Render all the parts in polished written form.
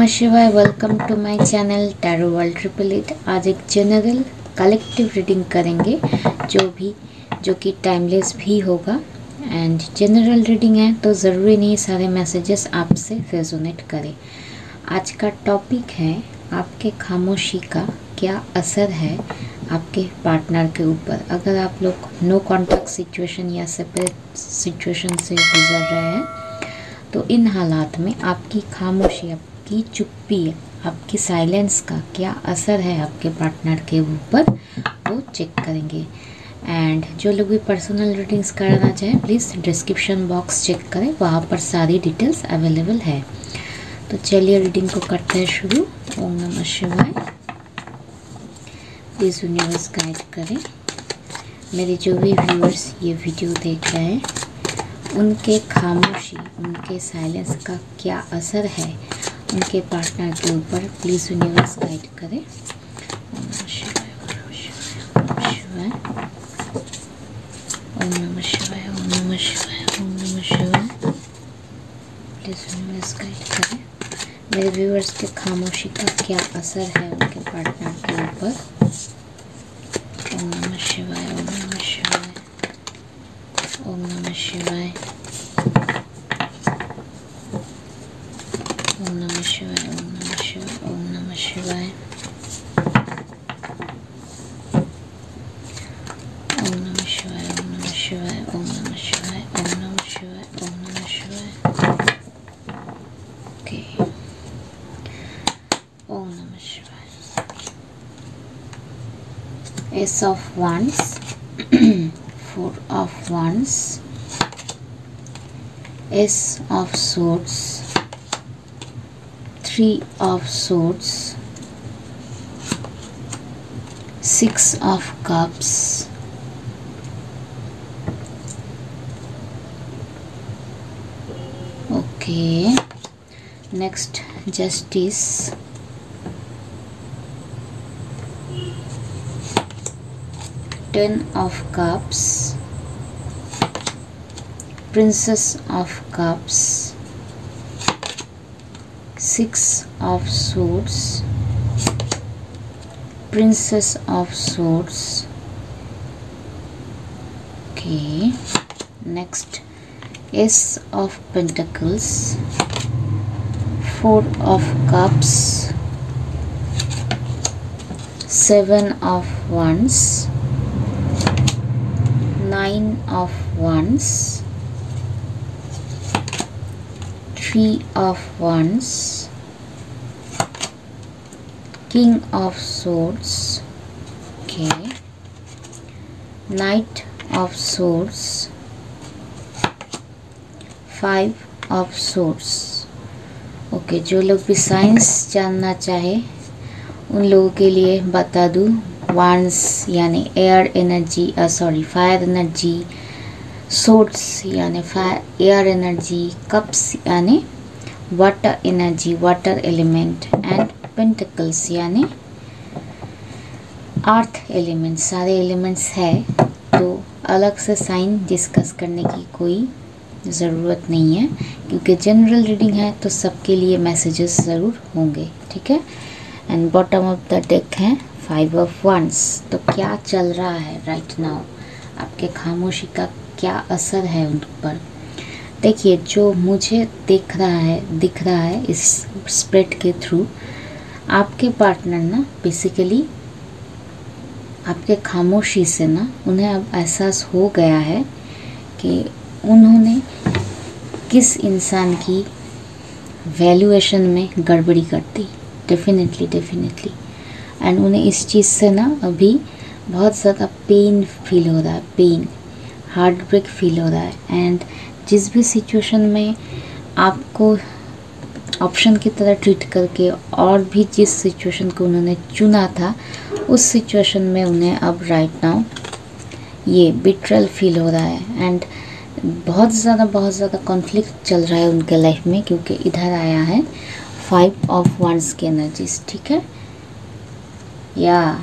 नमः शिवाय। Welcome to my channel tarot world 888। आज एक जनरल कलेक्टिव रीडिंग करेंगे जो कि टाइमलेस भी होगा। एंड जनरल रीडिंग है तो ज़रूरी नहीं सारे मैसेजेस आपसे रेजोनेट करें। आज का टॉपिक है आपके खामोशी का क्या असर है आपके पार्टनर के ऊपर। अगर आप लोग नो कॉन्टैक्ट सिचुएशन या सेपरेट सिचुएशन से गुजर रहे हैं तो इन हालात में आपकी खामोशी, आपकी चुप्पी, आपकी साइलेंस का क्या असर है आपके पार्टनर के ऊपर, वो चेक करेंगे। एंड जो लोग भी पर्सनल रीडिंग्स कराना चाहें प्लीज़ डिस्क्रिप्शन बॉक्स चेक करें, वहाँ पर सारी डिटेल्स अवेलेबल है। तो चलिए रीडिंग को करते हैं शुरू। ओम नमः शिवाय। प्लीज़ यूनिवर्स गाइड करें। मेरे जो भी व्यूअर्स ये वीडियो देख रहे हैं उनके खामोशी, उनके साइलेंस का क्या असर है उनके पार्टनर के ऊपर, प्लीज़ यूनिवर्स गाइड करें। ओम नमः शिवाय, ओम नमः शिवाय, ओम नमः शिवाय, ओम नमः शिवाय, ओम नमः शिवाय। प्लीज़ यूनिवर्स गाइड करें। मेरे व्यूअर्स के खामोशी का क्या असर है उनके पार्टनर के ऊपर। ओम नमः शिवाय, ओम नमः शिवाय, ओम नमः शिवाय, ओम नमः शिवाय, ओम नमः शिवाय, ओम नमः शिवाय, ओम नमः शिवाय, ओम नमः शिवाय, ओम नमः शिवाय, ओम नमः शिवाय, ओम नमः शिवाय। ओके, ओम नमः शिवाय। S of wands, four of wands, S of swords, three of swords, six of cups, okay. Next justice, ten of cups, princess of cups, six of swords, princess of swords, okay। next ace of pentacles, four of cups, seven of wands, nine of wands, three of wands, king of swords, okay। knight of swords, five of swords, okay. जो लोग भी science जानना चाहे उन लोगों के लिए बता दूँ, wands यानी air energy, fire energy, swords यानी फायर एयर एनर्जी, कप्स यानी water energy, water element, and pentacles यानी अर्थ एलिमेंट। सारे एलिमेंट्स है तो अलग से साइन डिस्कस करने की कोई ज़रूरत नहीं है, क्योंकि जनरल रीडिंग है तो सबके लिए मैसेजेस ज़रूर होंगे, ठीक है। And bottom of the deck है फाइव ऑफ wands। तो क्या चल रहा है राइट नाउ, आपके खामोशी का क्या असर है उन पर। देखिए, जो मुझे दिख रहा है इस स्प्रेड के थ्रू, आपके पार्टनर ना बेसिकली आपके खामोशी से ना उन्हें अब एहसास हो गया है कि उन्होंने किस इंसान की वैल्यूएशन में गड़बड़ी कर दी। डेफिनेटली एंड उन्हें इस चीज़ से ना अभी बहुत ज़्यादा पेन फील हो रहा है, पेन, हार्ट ब्रेक फील हो रहा है। एंड जिस भी सिचुएशन में आपको ऑप्शन की तरह ट्रीट करके और भी जिस सिचुएशन को उन्होंने चुना था उस सिचुएशन में उन्हें अब राइट नाउ ये बिट्रल फील हो रहा है। एंड बहुत ज़्यादा कॉन्फ्लिक्ट चल रहा है उनके लाइफ में, क्योंकि इधर आया है फाइव ऑफ wands की एनर्जीज, ठीक है। या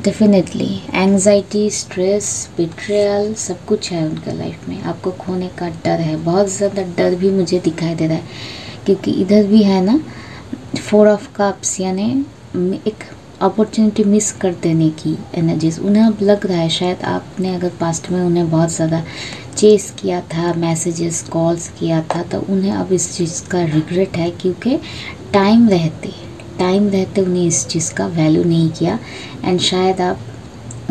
डेफिनेटली एंग्जाइटी, स्ट्रेस, बिट्रेयल सब कुछ है उनका लाइफ में। आपको खोने का डर है, बहुत ज़्यादा डर भी मुझे दिखाई दे रहा है, क्योंकि इधर भी है ना 4 ऑफ कप्स, यानी एक अपॉर्चुनिटी मिस कर देने की एनर्जीज उन्हें अब लग रहा है। शायद आपने अगर पास्ट में उन्हें बहुत ज़्यादा चेस किया था, मैसेजेस कॉल्स किया था, तो उन्हें अब इस चीज़ का रिग्रेट है, क्योंकि टाइम रहते उन्हें इस चीज़ का वैल्यू नहीं किया। एंड शायद आप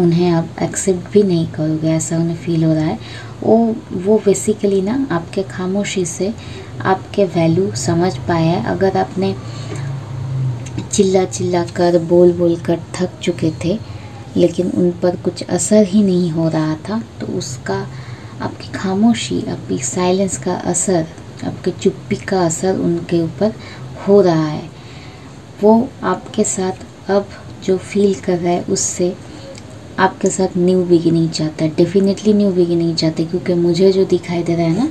उन्हें अब एक्सेप्ट भी नहीं करोगे, ऐसा उन्हें फील हो रहा है। वो बेसिकली ना आपके खामोशी से आपके वैल्यू समझ पाया है। अगर आपने चिल्ला कर बोल कर थक चुके थे, लेकिन उन पर कुछ असर ही नहीं हो रहा था, तो उसका आपकी खामोशी, आपकी साइलेंस का असर, आपके चुप्पी का असर उनके ऊपर हो रहा है। वो आपके साथ अब जो फील कर रहा है, उससे आपके साथ न्यू बिगिनिंग चाहता है, डेफिनेटली न्यू बिगिनिंग चाहते हैं। क्योंकि मुझे जो दिखाई दे रहा है ना,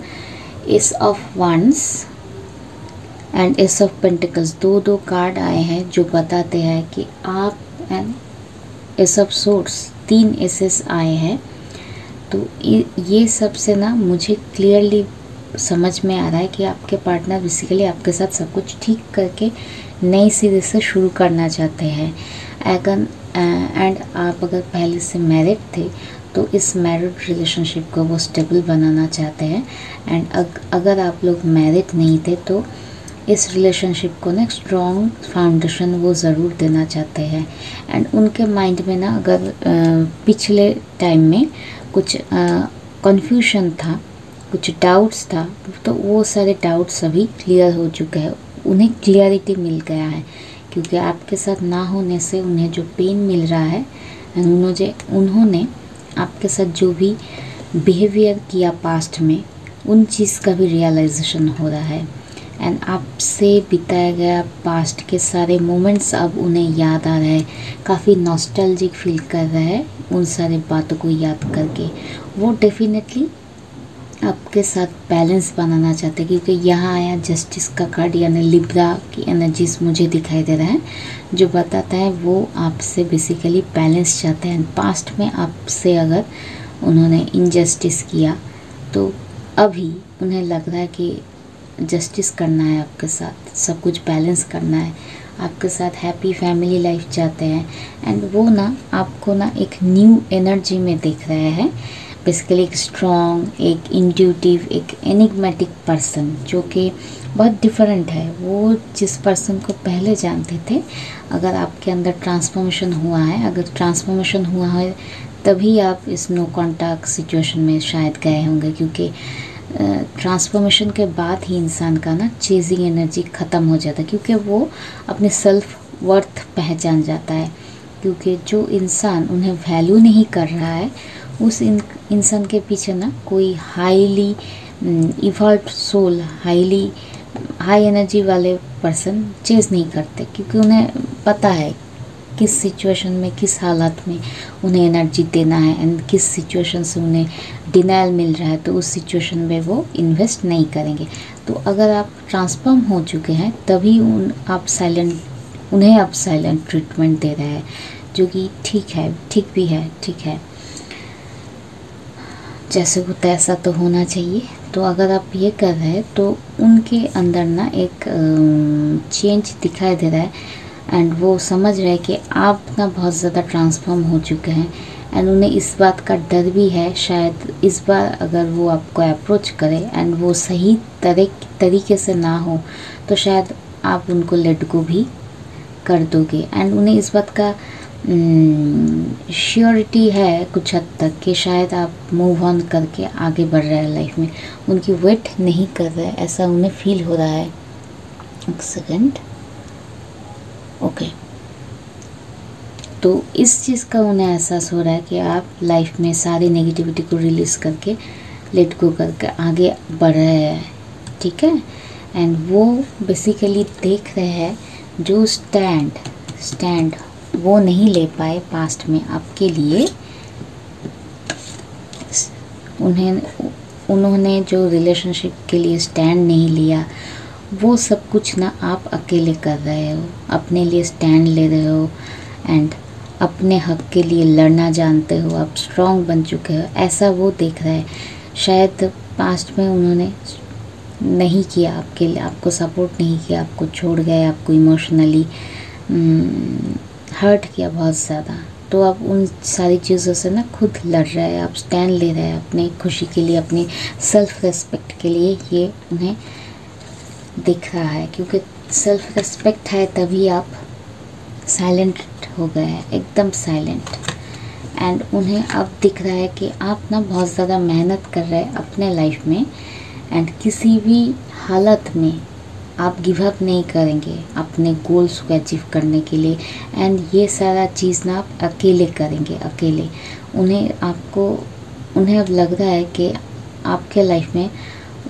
ace of wands and ace of pentacles, दो कार्ड आए हैं जो बताते हैं कि आप, and ace of swords, 3 aces आए हैं। तो ये सब से ना मुझे क्लियरली समझ में आ रहा है कि आपके पार्टनर बेसिकली आपके साथ सब कुछ ठीक करके नई सिरे से शुरू करना चाहते हैं। एंड आप अगर पहले से मैरिड थे, तो इस मैरिड रिलेशनशिप को वो स्टेबल बनाना चाहते हैं। एंड अगर आप लोग मैरिड नहीं थे, तो इस रिलेशनशिप को ना एक स्ट्रॉन्ग फाउंडेशन वो ज़रूर देना चाहते हैं। एंड उनके माइंड में ना, अगर पिछले टाइम में कुछ कन्फ्यूजन था, कुछ डाउट्स था, तो वो सारे डाउट्स अभी क्लियर हो चुके हैं। उन्हें क्लियरिटी मिल गया है, क्योंकि आपके साथ ना होने से उन्हें जो पेन मिल रहा है, उन्होंने आपके साथ जो भी बिहेवियर किया पास्ट में, उन चीज़ का भी रियलाइजेशन हो रहा है। एंड आपसे बिताया गया पास्ट के सारे मोमेंट्स अब उन्हें याद आ रहे हैं, काफ़ी नॉस्टैल्जिक फील कर रहे हैं उन सारे बातों को याद करके। वो डेफिनेटली आपके साथ बैलेंस बनाना चाहते हैं, क्योंकि यहाँ आया जस्टिस का कार्ड, यानी लिब्रा की एनर्जीज मुझे दिखाई दे रहा है, जो बताता है वो आपसे बेसिकली बैलेंस चाहते हैं। पास्ट में आपसे अगर उन्होंने इनजस्टिस किया, तो अभी उन्हें लग रहा है कि जस्टिस करना है आपके साथ, सब कुछ बैलेंस करना है, आपके साथ हैप्पी फैमिली लाइफ चाहते हैं। एंड वो ना आपको ना एक न्यू एनर्जी में देख रहे हैं, बेसिकली एक स्ट्रॉन्ग, एक इंट्यूटिव, एक एनिग्मेटिक पर्सन, जो कि बहुत डिफरेंट है। वो जिस पर्सन को पहले जानते थे, अगर आपके अंदर ट्रांसफॉर्मेशन हुआ है, अगर ट्रांसफॉर्मेशन हुआ है, तभी आप इस नो कॉन्टैक्ट सिचुएशन में शायद गए होंगे, क्योंकि ट्रांसफॉर्मेशन के बाद ही इंसान का ना चेजिंग एनर्जी ख़त्म हो जाता है, क्योंकि वो अपने सेल्फ वर्थ पहचान जाता है। क्योंकि जो इंसान उन्हें वैल्यू नहीं कर रहा है, उस इंसान के पीछे ना कोई highly evolved soul, high energy वाले पर्सन चेज़ नहीं करते, क्योंकि उन्हें पता है किस सिचुएशन में, किस हालात में उन्हें एनर्जी देना है, एंड किस सिचुएशन से उन्हें डिनाइल मिल रहा है, तो उस सिचुएशन में वो इन्वेस्ट नहीं करेंगे। तो अगर आप ट्रांसफॉर्म हो चुके हैं, तभी उन्हें आप साइलेंट ट्रीटमेंट दे रहे हैं, जो कि ठीक है, ठीक भी है, ठीक है, जैसे होता है ऐसा तो होना चाहिए। तो अगर आप ये कर रहे हैं, तो उनके अंदर ना एक चेंज दिखाई दे रहा है, एंड वो समझ रहे हैं कि आप ना बहुत ज़्यादा ट्रांसफॉर्म हो चुके हैं। एंड उन्हें इस बात का डर भी है, शायद इस बार अगर वो आपको अप्रोच करे एंड वो सही तरीके से ना हो, तो शायद आप उनको लेट गो भी कर दोगे। एंड उन्हें इस बात का श्योरिटी है कुछ हद तक कि शायद आप मूव ऑन करके आगे बढ़ रहे हैं लाइफ में, उनकी वेट नहीं कर रहे, ऐसा उन्हें फील हो रहा है। एक सेकेंड, ओके। तो इस चीज़ का उन्हें एहसास हो रहा है कि आप लाइफ में सारी नेगेटिविटी को रिलीज़ करके, लेट गो करके आगे बढ़ रहे हैं, ठीक है। एंड वो बेसिकली देख रहे हैं जो स्टैंड वो नहीं ले पाए पास्ट में आपके लिए, उन्होंने जो रिलेशनशिप के लिए स्टैंड नहीं लिया, वो सब कुछ ना आप अकेले कर रहे हो, अपने लिए स्टैंड ले रहे हो। एंड अपने हक के लिए लड़ना जानते हो, आप स्ट्रांग बन चुके हो, ऐसा वो देख रहा है। शायद पास्ट में उन्होंने नहीं किया आपके लिए, आपको सपोर्ट नहीं किया, आपको छोड़ गए, आपको इमोशनली हर्ट किया बहुत ज़्यादा। तो आप उन सारी चीज़ों से ना खुद लड़ रहे हैं, आप स्टैंड ले रहे हैं अपने खुशी के लिए, अपनी सेल्फ रेस्पेक्ट के लिए। ये उन्हें दिख रहा है, क्योंकि सेल्फ रेस्पेक्ट है तभी आप साइलेंट हो गए हैं, एकदम साइलेंट। एंड उन्हें अब दिख रहा है कि आप ना बहुत ज़्यादा मेहनत कर रहे हैं अपने लाइफ में, एंड किसी भी हालत में आप गिव अप नहीं करेंगे अपने गोल्स को अचीव करने के लिए। एंड ये सारा चीज़ ना आप अकेले करेंगे, अकेले। उन्हें अब लग रहा है कि आपके लाइफ में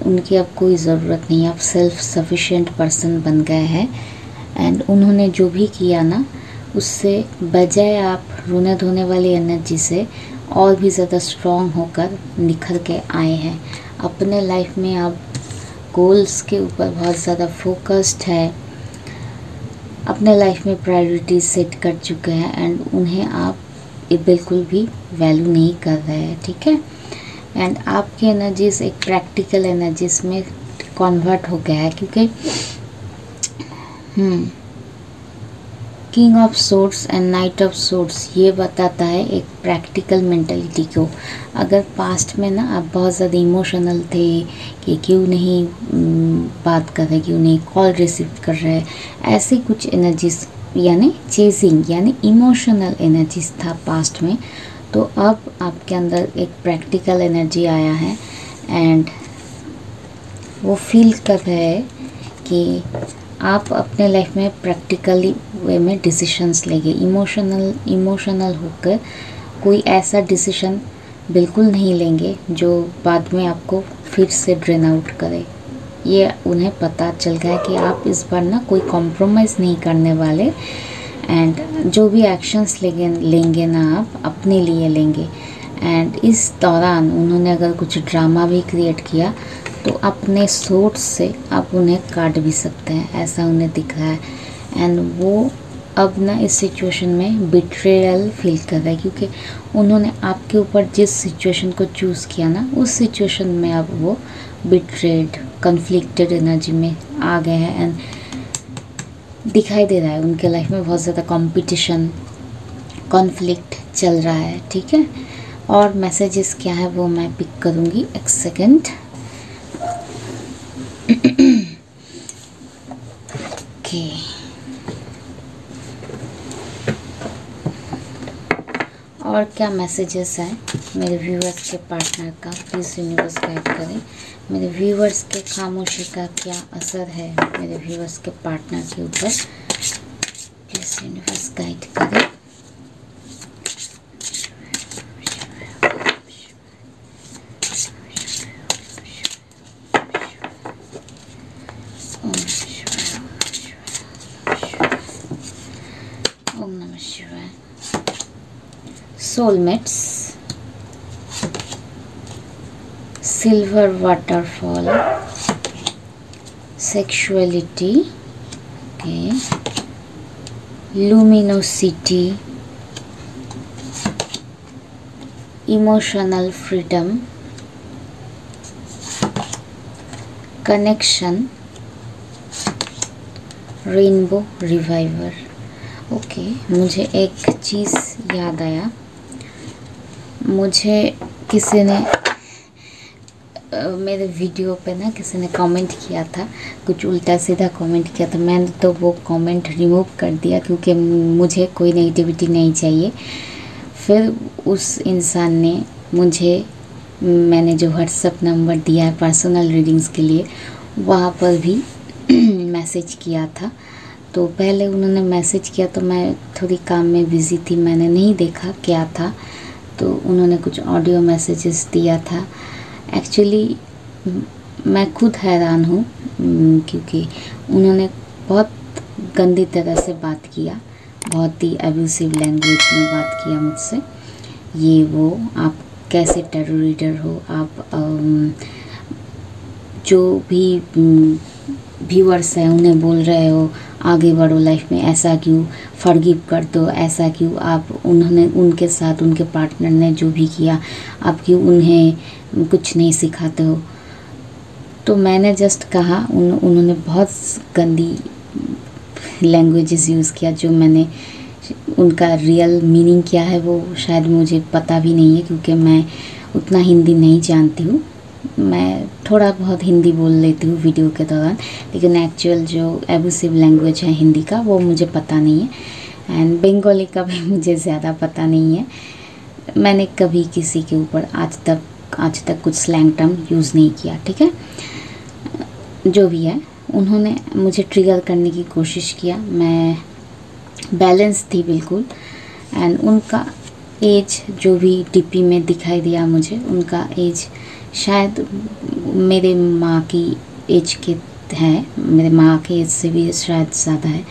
उनकी अब कोई ज़रूरत नहीं है, आप सेल्फ सफिशिएंट पर्सन बन गए हैं। एंड उन्होंने जो भी किया ना, उससे बजाय आप रोने धोने वाली एनर्जी से और भी ज़्यादा स्ट्रॉन्ग होकर निखर के आए हैं। अपने लाइफ में आप गोल्स के ऊपर बहुत ज़्यादा फोकस्ड है, अपने लाइफ में प्रायोरिटीज सेट कर चुके हैं, एंड उन्हें आप बिल्कुल भी वैल्यू नहीं कर रहे हैं, ठीक है। एंड आपकी एनर्जीज एक प्रैक्टिकल एनर्जीज में कन्वर्ट हो गया है, क्योंकि king of swords and night of swords ये बताता है एक प्रैक्टिकल मेंटालिटी को। अगर पास्ट में ना आप बहुत ज़्यादा इमोशनल थे कि क्यों नहीं बात कर रहे, क्यों नहीं कॉल रिसीव कर रहे, ऐसे कुछ एनर्जीज यानी चेजिंग यानी इमोशनल एनर्जीज था पास्ट में, तो अब आपके अंदर एक प्रैक्टिकल एनर्जी आया है। एंड वो फील कर रहे हैं कि आप अपने लाइफ में प्रैक्टिकली वे में डिसीशंस लेंगे। इमोशनल होकर कोई ऐसा डिसीशन बिल्कुल नहीं लेंगे जो बाद में आपको फिर से ड्रेन आउट करे। ये उन्हें पता चल गया कि आप इस बार ना कोई कॉम्प्रोमाइज़ नहीं करने वाले, एंड जो भी एक्शंस लेंगे ना आप अपने लिए लेंगे। एंड इस दौरान उन्होंने अगर कुछ ड्रामा भी क्रिएट किया तो अपने सोच से आप उन्हें काट भी सकते हैं, ऐसा उन्हें दिख रहा है। एंड वो अब ना इस सिचुएशन में बिट्रेयल फील कर रहा है, क्योंकि उन्होंने आपके ऊपर जिस सिचुएशन को चूज़ किया ना, उस सिचुएशन में अब वो बिट्रेड कन्फ्लिक्टेड एनर्जी में आ गए हैं। एंड दिखाई दे रहा है उनके लाइफ में बहुत ज़्यादा कंपटीशन कॉन्फ्लिक्ट चल रहा है, ठीक है। और मैसेजेस क्या है वो मैं पिक करूँगी, एक सेकेंड। ओके, और क्या मैसेजेस हैं मेरे व्यूअर्स के पार्टनर का, प्लीज़ यूनिवर्स गाइड करें। मेरे व्यूअर्स के खामोशी का क्या असर है मेरे व्यूअर्स के पार्टनर के ऊपर, प्लीज़ यूनिवर्स गाइड करें। ओम नमः शिवाय। Soulmates, silver waterfall, sexuality, okay, luminosity, emotional freedom, connection, rainbow reviver. Okay, मुझे एक चीज़ याद आया। मुझे किसी ने मेरे वीडियो पे ना किसी ने कमेंट किया था, कुछ उल्टा सीधा कमेंट किया था। मैंने तो वो कमेंट रिमूव कर दिया, क्योंकि मुझे कोई नेगेटिविटी नहीं चाहिए। फिर उस इंसान ने मुझे, मैंने जो व्हाट्सएप नंबर दिया है पर्सनल रीडिंग्स के लिए, वहाँ पर भी मैसेज किया था। तो पहले उन्होंने मैसेज किया तो मैं थोड़ी काम में बिज़ी थी, मैंने नहीं देखा क्या था। तो उन्होंने कुछ ऑडियो मैसेजेस दिया था। एक्चुअली मैं खुद हैरान हूँ, क्योंकि उन्होंने बहुत गंदी तरह से बात किया, बहुत ही एब्यूसिव लैंग्वेज में बात किया मुझसे। ये वो, आप कैसे टेरर रीडर हो, आप जो भी व्यूअर्स हैं उन्हें बोल रहे हो आगे बढ़ो लाइफ में, ऐसा क्यों, फॉरगिव कर दो, ऐसा क्यों, आप उन्होंने उनके साथ उनके पार्टनर ने जो भी किया आप क्यों उन्हें कुछ नहीं सिखाते हो। तो मैंने जस्ट कहा, उन्होंने बहुत गंदी लैंग्वेजेस यूज़ किया जो मैंने, उनका रियल मीनिंग क्या है वो शायद मुझे पता भी नहीं है, क्योंकि मैं उतना हिंदी नहीं जानती हूँ। मैं थोड़ा बहुत हिंदी बोल लेती हूँ वीडियो के दौरान, लेकिन एक्चुअल जो एब्यूसिव लैंग्वेज है हिंदी का वो मुझे पता नहीं है। एंड बंगाली का भी मुझे ज़्यादा पता नहीं है। मैंने कभी किसी के ऊपर आज तक कुछ स्लैंग टर्म यूज़ नहीं किया, ठीक है। जो भी है, उन्होंने मुझे ट्रिगर करने की कोशिश किया। मैं बैलेंस थी बिल्कुल। एंड उनका एज जो भी डीपी में दिखाई दिया मुझे, उनका एज शायद मेरे माँ की एज के है, मेरे माँ के एज से भी शायद ज़्यादा है।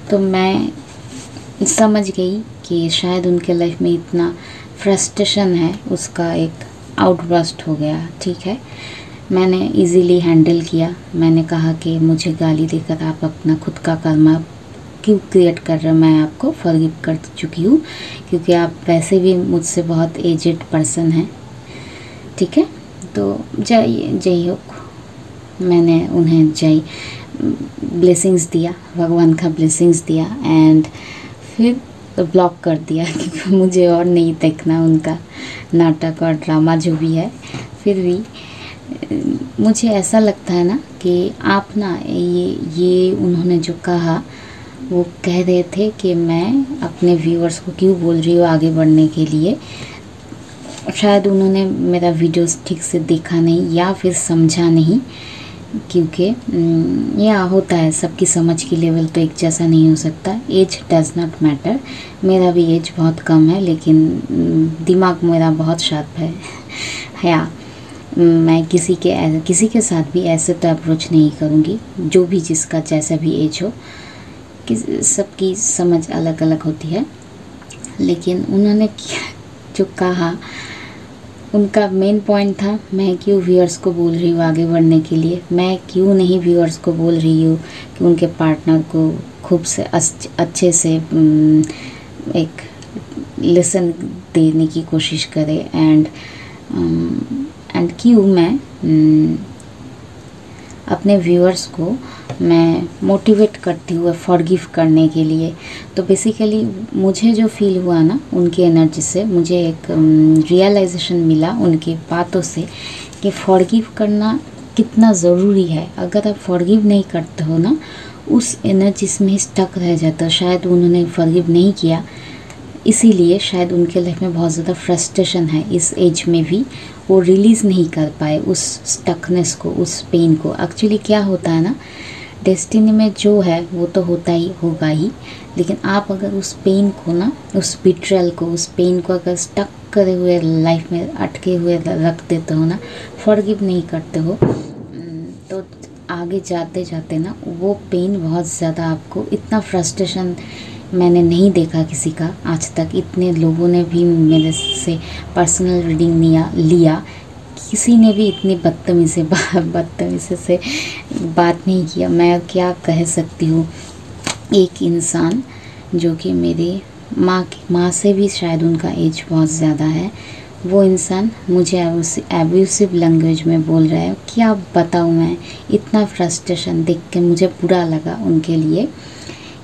तो मैं समझ गई कि शायद उनके लाइफ में इतना फ्रस्ट्रेशन है, उसका एक आउटबर्स्ट हो गया, ठीक है। मैंने इजीली हैंडल किया। मैंने कहा कि मुझे गाली देकर आप अपना खुद का कर्मा क्यों क्रिएट कर रहे हो, मैं आपको फॉरगिव कर चुकी हूँ, क्योंकि आप वैसे भी मुझसे बहुत एजेड पर्सन हैं, ठीक है। तो जय हो, मैंने उन्हें जय ब्लेसिंग्स दिया, भगवान का ब्लेसिंग्स दिया। एंड फिर ब्लॉक कर दिया क्योंकि मुझे और नहीं देखना उनका नाटक और ड्रामा जो भी है। फिर भी मुझे ऐसा लगता है ना कि आप ना ये उन्होंने जो कहा वो कह रहे थे कि मैं अपने व्यूअर्स को क्यों बोल रही हूँ आगे बढ़ने के लिए। शायद उन्होंने मेरा वीडियोस ठीक से देखा नहीं या फिर समझा नहीं, क्योंकि यह होता है, सबकी समझ की लेवल तो एक जैसा नहीं हो सकता। Age does not matter. मेरा भी एज बहुत कम है, लेकिन दिमाग मेरा बहुत शार्प है। या मैं किसी के साथ भी ऐसे तो अप्रोच नहीं करूँगी, जो भी जिसका जैसा भी एज हो, सबकी समझ अलग अलग होती है। लेकिन उन्होंने जो कहा, उनका मेन पॉइंट था मैं क्यों व्यूअर्स को बोल रही हूँ आगे बढ़ने के लिए, मैं क्यों नहीं व्यूअर्स को बोल रही हूँ कि उनके पार्टनर को खूब से अच्छे से एक लेसन देने की कोशिश करे। एंड क्यों मैं अपने व्यूअर्स को मैं मोटिवेट करती हूँ फॉरगिव करने के लिए। तो बेसिकली मुझे जो फील हुआ ना उनकी एनर्जी से, मुझे एक रियलाइजेशन मिला उनकी बातों से कि फॉरगिव करना कितना ज़रूरी है। अगर आप फॉरगिव नहीं करते हो ना, उस एनर्जी में ही स्टक रह जाता है। शायद उन्होंने फॉरगिव नहीं किया, इसीलिए शायद उनके लाइफ में बहुत ज़्यादा फ्रस्ट्रेशन है। इस एज में भी वो रिलीज़ नहीं कर पाए उस स्टकनेस को, उस पेन को। एक्चुअली क्या होता है ना, डेस्टिनी में जो है वो तो होता ही होगा ही, लेकिन आप अगर उस पेन को ना, उस बिट्रेयल को, उस पेन को अगर स्टक करे हुए लाइफ में अटके हुए रख देते हो ना, फॉरगिव नहीं करते हो, तो आगे जाते जाते ना वो पेन बहुत ज़्यादा आपको, इतना फ्रस्ट्रेशन मैंने नहीं देखा किसी का आज तक। इतने लोगों ने भी मेरे से पर्सनल रीडिंग लिया, किसी ने भी इतनी बदतमीज़ी से बात नहीं किया। मैं क्या कह सकती हूँ, एक इंसान जो कि मेरे माँ से भी शायद उनका एज बहुत ज़्यादा है, वो इंसान मुझे एब्यूसिव लैंग्वेज में बोल रहा है। क्या बताऊँ मैं, इतना फ्रस्ट्रेशन देख के मुझे बुरा लगा उनके लिए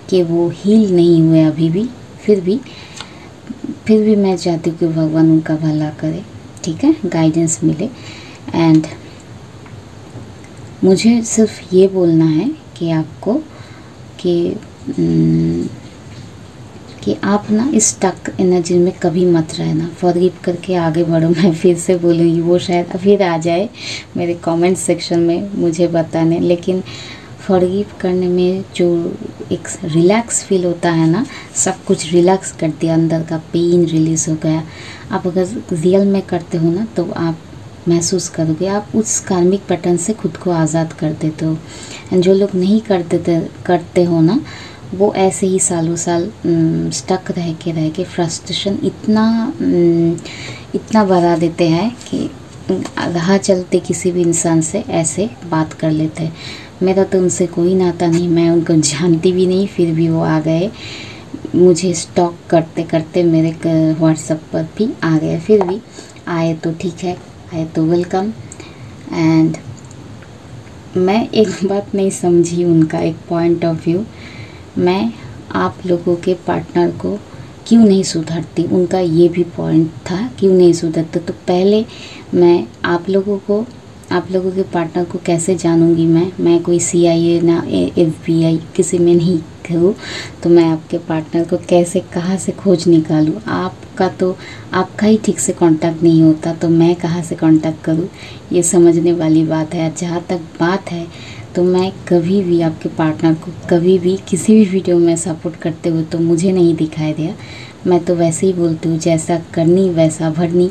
कि वो हील नहीं हुए अभी भी। फिर भी मैं चाहती हूँ कि भगवान उनका भला करे, ठीक है, गाइडेंस मिले। एंड मुझे सिर्फ ये बोलना है कि आपको कि आप ना इस स्टक एनर्जी में कभी मत रहना, फॉरगिव करके आगे बढ़ो। मैं फिर से बोलूँगी, वो शायद फिर आ जाए मेरे कमेंट सेक्शन में मुझे बताने, लेकिन फॉरगिव करने में जो एक रिलैक्स फील होता है ना, सब कुछ रिलैक्स कर दिया, अंदर का पेन रिलीज़ हो गया। आप अगर रियल में करते हो ना, तो आप महसूस करोगे, आप उस कार्मिक पैटर्न से खुद को आज़ाद कर देते हो। एंड जो लोग नहीं करते हो ना, वो ऐसे ही सालों साल स्टक रह के फ्रस्ट्रेशन इतना बढ़ा देते हैं कि राह चलते किसी भी इंसान से ऐसे बात कर लेते हैं। मेरा तो उनसे कोई नाता नहीं, मैं उनको जानती भी नहीं, फिर भी वो आ गए, मुझे स्टॉक करते करते मेरे व्हाट्सएप पर भी आ गए। फिर भी आए तो ठीक है, आए तो वेलकम। एंड मैं एक बात नहीं समझी उनका, एक पॉइंट ऑफ व्यू, मैं आप लोगों के पार्टनर को क्यों नहीं सुधारती, उनका ये भी पॉइंट था क्यों नहीं सुधरते। तो पहले मैं आप लोगों के पार्टनर को कैसे जानूंगी, मैं कोई CIA ना FBI किसी में नहीं हूँ, तो मैं आपके पार्टनर को कैसे कहाँ से खोज निकालूँ। आपका ही ठीक से कांटेक्ट नहीं होता, तो मैं कहाँ से कांटेक्ट करूँ, ये समझने वाली बात है। जहाँ तक बात है, तो मैं कभी भी आपके पार्टनर को कभी भी किसी भी वीडियो में सपोर्ट करते हुए तो मुझे नहीं दिखाई दिया। मैं तो वैसे ही बोलती हूँ, जैसा करनी वैसा भरनी।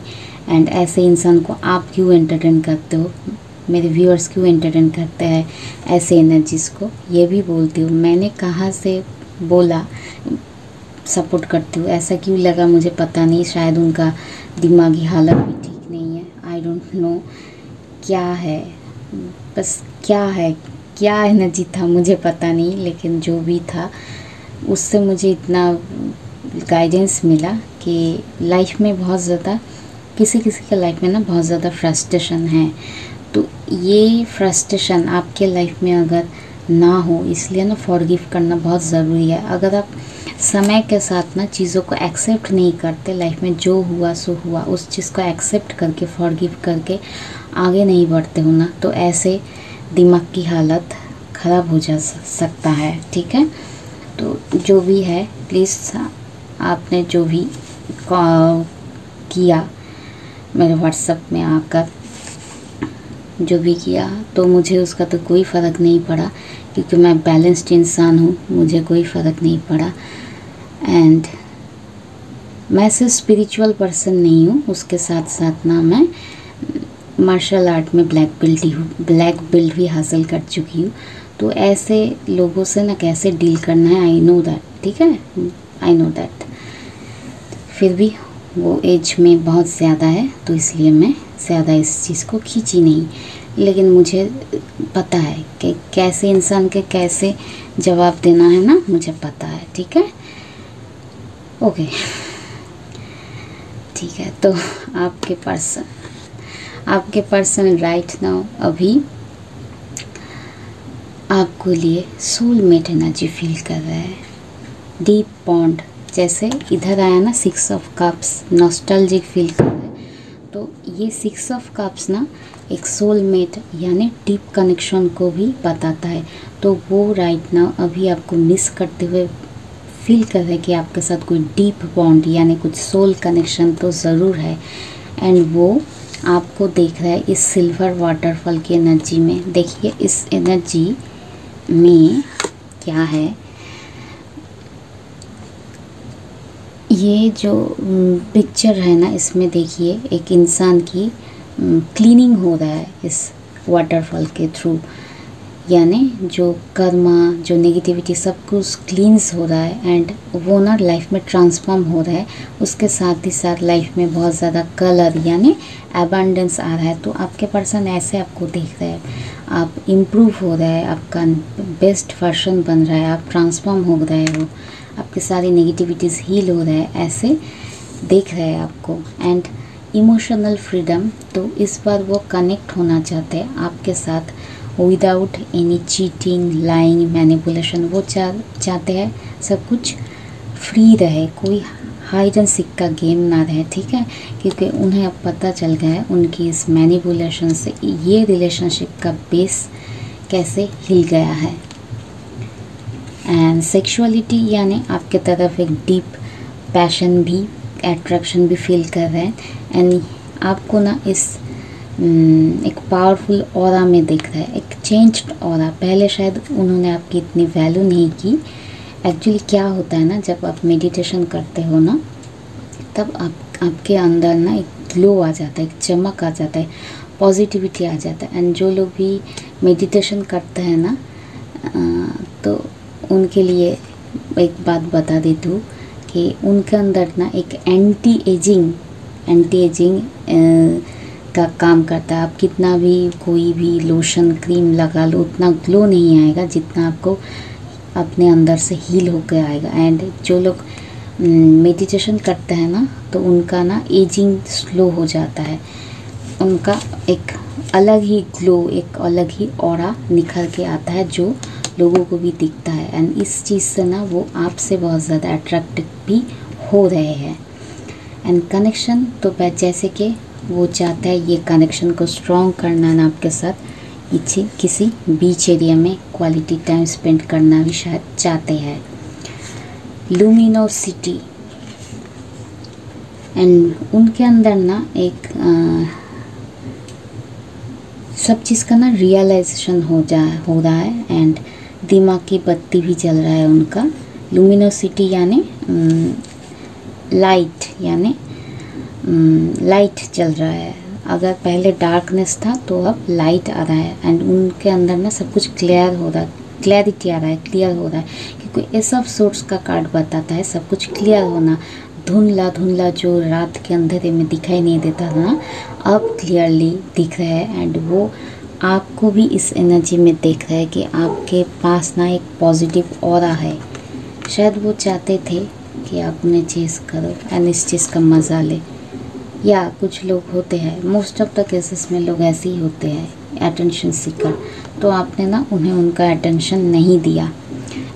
एंड ऐसे इंसान को आप क्यों एंटरटेन करते हो, मेरे व्यूअर्स क्यों एंटरटेन करते हैं ऐसे एनर्जीज़ को, ये भी बोलती हूँ। मैंने कहाँ से बोला सपोर्ट करती हूँ, ऐसा क्यों लगा मुझे पता नहीं, शायद उनका दिमागी हालत भी ठीक नहीं है, आई डोंट नो क्या है, बस क्या एनर्जी था मुझे पता नहीं, लेकिन जो भी था उससे मुझे इतना गाइडेंस मिला कि लाइफ में बहुत ज़्यादा किसी के लाइफ में ना बहुत ज़्यादा फ्रस्ट्रेशन है। तो ये फ्रस्ट्रेशन आपके लाइफ में अगर ना हो, इसलिए ना फॉरगिव करना बहुत ज़रूरी है। अगर आप समय के साथ ना चीज़ों को एक्सेप्ट नहीं करते, लाइफ में जो हुआ सो हुआ, उस चीज़ को एक्सेप्ट करके फॉरगिव करके आगे नहीं बढ़ते हो ना, तो ऐसे दिमाग की हालत ख़राब हो जा सकता है। ठीक है, तो जो भी है प्लीज़, आपने जो भी किया मेरे व्हाट्सएप में आकर, जो भी किया, तो मुझे उसका तो कोई फ़र्क नहीं पड़ा, क्योंकि मैं बैलेंस्ड इंसान हूँ, मुझे कोई फ़र्क नहीं पड़ा। एंड मैं सिर्फ स्पिरिचुअल पर्सन नहीं हूँ, उसके साथ साथ ना मैं मार्शल आर्ट में ब्लैक बेल्ट भी हासिल कर चुकी हूँ। तो ऐसे लोगों से ना कैसे डील करना है, आई नो दैट। ठीक है, आई नो दैट। फिर भी वो एज में बहुत ज़्यादा है, तो इसलिए मैं ज़्यादा इस चीज़ को खींची नहीं, लेकिन मुझे पता है कि कैसे इंसान के कैसे जवाब देना है ना, मुझे पता है। ठीक है, ओके, ठीक है। तो आपके पर्सन राइट नाउ अभी आपको लिए सोलमेट एनर्जी फील कर रहा है, डीप बॉन्ड, जैसे इधर आया ना 6 ऑफ कप्स, नॉस्टैल्जिक फील कर रहा है। तो ये 6 ऑफ कप्स ना एक सोलमेट यानी डीप कनेक्शन को भी बताता है। तो वो राइट नाउ अभी आपको मिस करते हुए फील कर रहा है कि आपके साथ कोई डीप बॉन्ड यानी कुछ सोल कनेक्शन तो ज़रूर है। एंड वो आपको देख रहा है इस सिल्वर वाटरफॉल की एनर्जी में। देखिए इस एनर्जी में क्या है, ये जो पिक्चर है ना, इसमें देखिए एक इंसान की क्लीनिंग हो रहा है इस वाटरफॉल के थ्रू, यानी जो कर्मा, जो नेगेटिविटी, सब कुछ क्लींस हो रहा है। एंड वो ना लाइफ में ट्रांसफॉर्म हो रहा है, उसके साथ ही साथ लाइफ में बहुत ज़्यादा कलर यानी एबंडेंस आ रहा है। तो आपके पर्सन ऐसे आपको देख रहे हैं, आप इम्प्रूव हो रहे हैं, आपका बेस्ट वर्जन बन रहा है, आप ट्रांसफॉर्म हो रहे हो, आपकी सारी नेगेटिविटीज़ हील हो रहा है, ऐसे देख रहे हैं आपको। एंड इमोशनल फ्रीडम, तो इस बार वो कनेक्ट होना चाहते हैं आपके साथ without any cheating, lying, manipulation. वो चाहते हैं सब कुछ फ्री रहे, कोई हाइड एंड सीक का गेम ना रहे। ठीक है, क्योंकि उन्हें अब पता चल गया है उनकी इस मैनिपुलेशन से ये रिलेशनशिप का बेस कैसे हिल गया है। एंड सेक्सुअलिटी यानी आपके तरफ एक डीप पैशन भी, अट्रैक्शन भी फील कर रहे हैं। एंड आपको ना इस एक पावरफुल ऑरा में दिख रहा है, एक चेंज्ड ऑरा। पहले शायद उन्होंने आपकी इतनी वैल्यू नहीं की। एक्चुअली क्या होता है ना, जब आप मेडिटेशन करते हो ना, तब आपके अंदर ना एक ग्लो आ जाता है, एक चमक आ जाता है, पॉजिटिविटी आ जाता है। एंड जो लोग भी मेडिटेशन करते हैं ना, तो उनके लिए एक बात बता देती हूँ कि उनके अंदर ना एक एंटी एजिंग का काम करता है। आप कितना भी कोई भी लोशन क्रीम लगा लो उतना ग्लो नहीं आएगा जितना आपको अपने अंदर से हील होकर आएगा। एंड जो लोग मेडिटेशन करते हैं ना तो उनका ना एजिंग स्लो हो जाता है, उनका एक अलग ही ग्लो, एक अलग ही ऑरा निखर के आता है जो लोगों को भी दिखता है। एंड इस चीज़ से ना वो आपसे बहुत ज़्यादा अट्रैक्टिव भी हो रहे हैं। एंड कनेक्शन तो जैसे कि वो चाहता है ये कनेक्शन को स्ट्रॉन्ग करना ना आपके साथ इच्छे किसी बीच एरिया में क्वालिटी टाइम स्पेंड करना भी शायद चाहते हैं। लुमिनोसिटी एंड उनके अंदर ना एक सब चीज़ का ना रियलाइजेशन हो रहा है एंड दिमाग की बत्ती भी जल रहा है उनका। लुमिनोसिटी यानी लाइट, यानी लाइट चल रहा है। अगर पहले डार्कनेस था तो अब लाइट आ रहा है एंड उनके अंदर ना सब कुछ क्लियर हो रहा है, क्लैरिटी आ रहा है, क्लियर हो रहा है। क्योंकि ये सब सोर्स का कार्ड बताता है सब कुछ क्लियर होना। धुंधला धुंधला जो रात के अंधेरे में दिखाई नहीं देता था ना अब क्लियरली दिख रहा है। एंड वो आपको भी इस एनर्जी में देख रहा है कि आपके पास ना एक पॉजिटिव ऑरा है। शायद वो चाहते थे कि आप उन्हें चेस करो एंड इस चीज़ का मज़ा ले। या कुछ लोग होते हैं, मोस्ट ऑफ द केसेस में लोग ऐसे ही होते हैं अटेंशन सीकर, तो आपने ना उन्हें उनका अटेंशन नहीं दिया।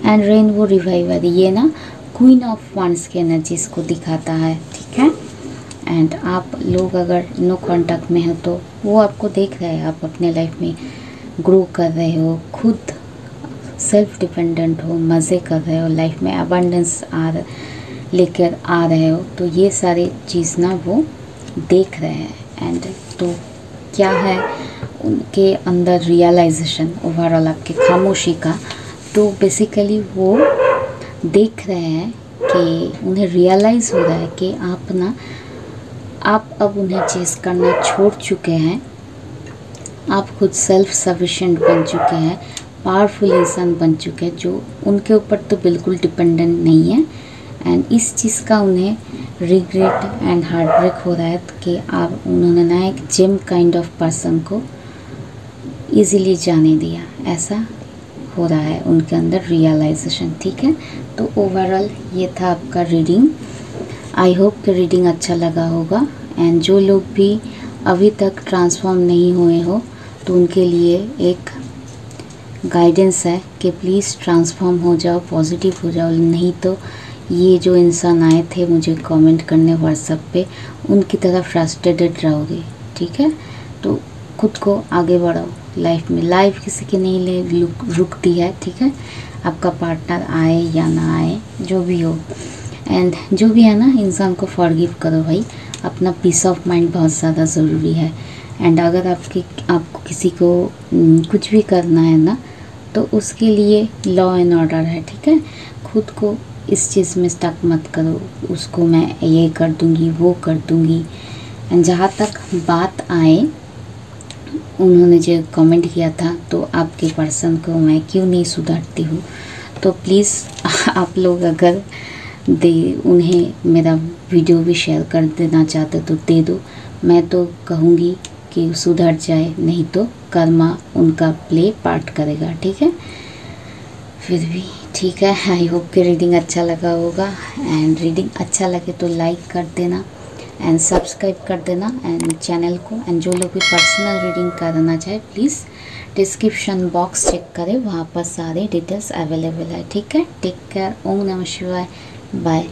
एंड रेनबो रिवाइवर ये ना क्वीन ऑफ वंस की एनर्जीज़ को दिखाता है, ठीक है। एंड आप लोग अगर नो कांटेक्ट में हो तो वो आपको देख रहे हैं, आप अपने लाइफ में ग्रो कर रहे हो, खुद सेल्फ डिपेंडेंट हो, मज़े कर रहे हो, लाइफ में अबंडेंस लेकर आ रहे हो, तो ये सारी चीज़ ना वो देख रहे हैं। एंड तो क्या है उनके अंदर रियलाइजेशन ओवरऑल आपके खामोशी का, तो बेसिकली वो देख रहे हैं कि उन्हें रियलाइज़ हो रहा है कि आप अब उन्हें चेस करना छोड़ चुके हैं। आप खुद सेल्फ सफिशिएंट बन चुके हैं, पावरफुल इंसान बन चुके हैं जो उनके ऊपर तो बिल्कुल डिपेंडेंट नहीं है। एंड इस चीज़ का उन्हें रिग्रेट एंड हार्ट ब्रेक हो रहा है कि आप उन्होंने ना एक जिम काइंड ऑफ पर्सन को इजीली जाने दिया, ऐसा हो रहा है उनके अंदर रियलाइजेशन, ठीक है। तो ओवरऑल ये था आपका रीडिंग। आई होप कि रीडिंग अच्छा लगा होगा। एंड जो लोग भी अभी तक ट्रांसफॉर्म नहीं हुए हो तो उनके लिए एक गाइडेंस है कि प्लीज़ ट्रांसफॉर्म हो जाओ, पॉजिटिव हो जाओ, नहीं तो ये जो इंसान आए थे मुझे कमेंट करने व्हाट्सएप पे, उनकी तरह फ्रस्ट्रेटेड रहोगे, ठीक है। तो खुद को आगे बढ़ाओ लाइफ में। लाइफ किसी की नहीं रुकती है, ठीक है। आपका पार्टनर आए या ना आए, जो भी हो, एंड जो भी है ना, इंसान को फॉरगिव करो भाई। अपना पीस ऑफ माइंड बहुत ज़्यादा ज़रूरी है। एंड अगर आपको किसी को कुछ भी करना है ना तो उसके लिए लॉ एंड ऑर्डर है, ठीक है। खुद को इस चीज़ में स्टक मत करो, उसको मैं ये कर दूँगी, वो कर दूँगी। एंड जहाँ तक बात आए, उन्होंने जो कमेंट किया था तो आपके पर्सन को मैं क्यों नहीं सुधारती हूँ, तो प्लीज़ आप लोग अगर उन्हें मेरा वीडियो भी शेयर कर देना चाहते तो दे दो। मैं तो कहूँगी कि सुधर जाए, नहीं तो कर्मा उनका प्ले पार्ट करेगा, ठीक है। फिर भी ठीक है। आई होप कि रीडिंग अच्छा लगा होगा। एंड रीडिंग अच्छा लगे तो लाइक कर देना एंड सब्सक्राइब कर देना एंड चैनल को। एंड जो लोग भी पर्सनल रीडिंग करना चाहे प्लीज़ डिस्क्रिप्शन बॉक्स चेक करें, वहाँ पर सारे डिटेल्स अवेलेबल है, ठीक है। Take care. ओम नमः शिवाय। बाय।